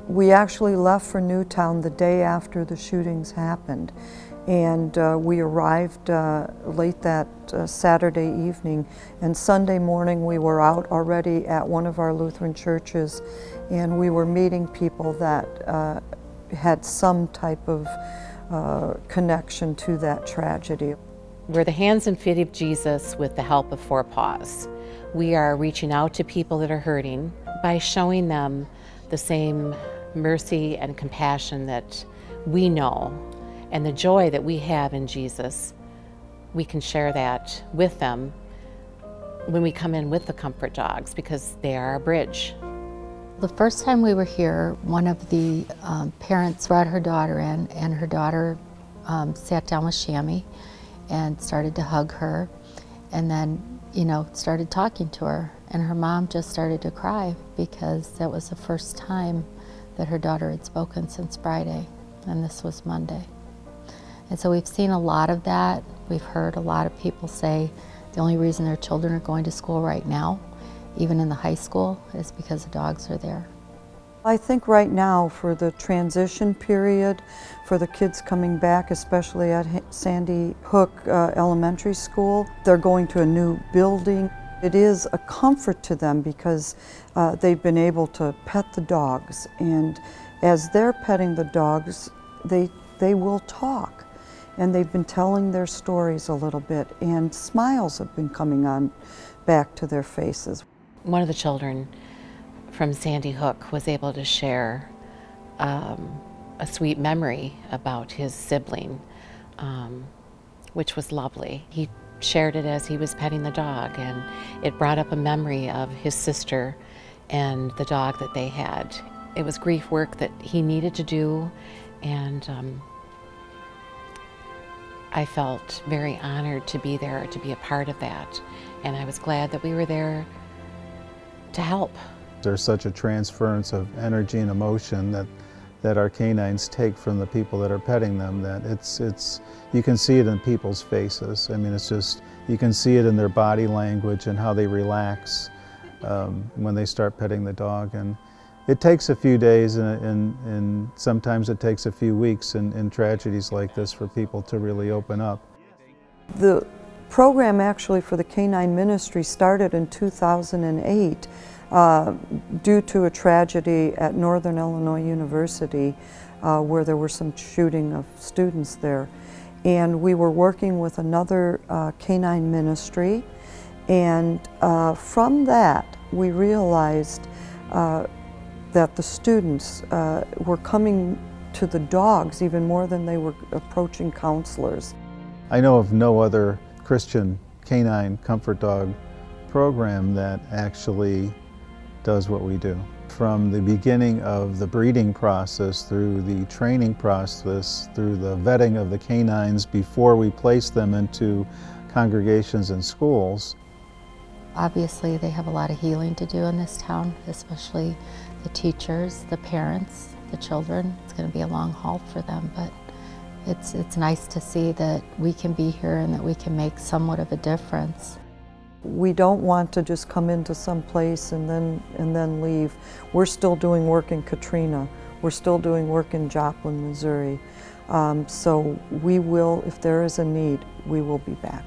We actually left for Newtown the day after the shootings happened, and we arrived late that Saturday evening, and Sunday morning we were out already at one of our Lutheran churches, and we were meeting people that had some type of connection to that tragedy. We're the hands and feet of Jesus with the help of Four Paws. We are reaching out to people that are hurting by showing them the same mercy and compassion that we know, and the joy that we have in Jesus. We can share that with them when we come in with the comfort dogs, because they are a bridge. The first time we were here, one of the parents brought her daughter in, and her daughter sat down with Shammy and started to hug her, and then, started talking to her. And her mom just started to cry because that was the first time that her daughter had spoken since Friday, and this was Monday. And so we've seen a lot of that. We've heard a lot of people say the only reason their children are going to school right now, even in the high school, is because the dogs are there. I think right now, for the transition period, for the kids coming back, especially at Sandy Hook Elementary School, they're going to a new building. It is a comfort to them because they've been able to pet the dogs, and as they're petting the dogs, they will talk, and they've been telling their stories a little bit, and smiles have been coming on back to their faces. One of the children from Sandy Hook was able to share a sweet memory about his sibling, which was lovely. He shared it as he was petting the dog, and it brought up a memory of his sister and the dog that they had. It was grief work that he needed to do, and I felt very honored to be there, to be a part of that, and I was glad that we were there to help. There's such a transference of energy and emotion that our canines take from the people that are petting them, that you can see it in people's faces. I mean, it's just, you can see it in their body language and how they relax when they start petting the dog. And it takes a few days and sometimes it takes a few weeks in tragedies like this for people to really open up. The program actually for the canine ministry started in 2008 due to a tragedy at Northern Illinois University where there were some shooting of students there. And we were working with another canine ministry, and from that we realized that the students were coming to the dogs even more than they were approaching counselors. I know of no other Christian canine comfort dog program that actually does what we do. From the beginning of the breeding process, through the training process, through the vetting of the canines before we place them into congregations and schools. Obviously, they have a lot of healing to do in this town, especially the teachers, the parents, the children. It's going to be a long haul for them, but it's nice to see that we can be here and that we can make somewhat of a difference. We don't want to just come into some place and then leave. We're still doing work in Katrina. We're still doing work in Joplin, Missouri. So we will, if there is a need, we will be back.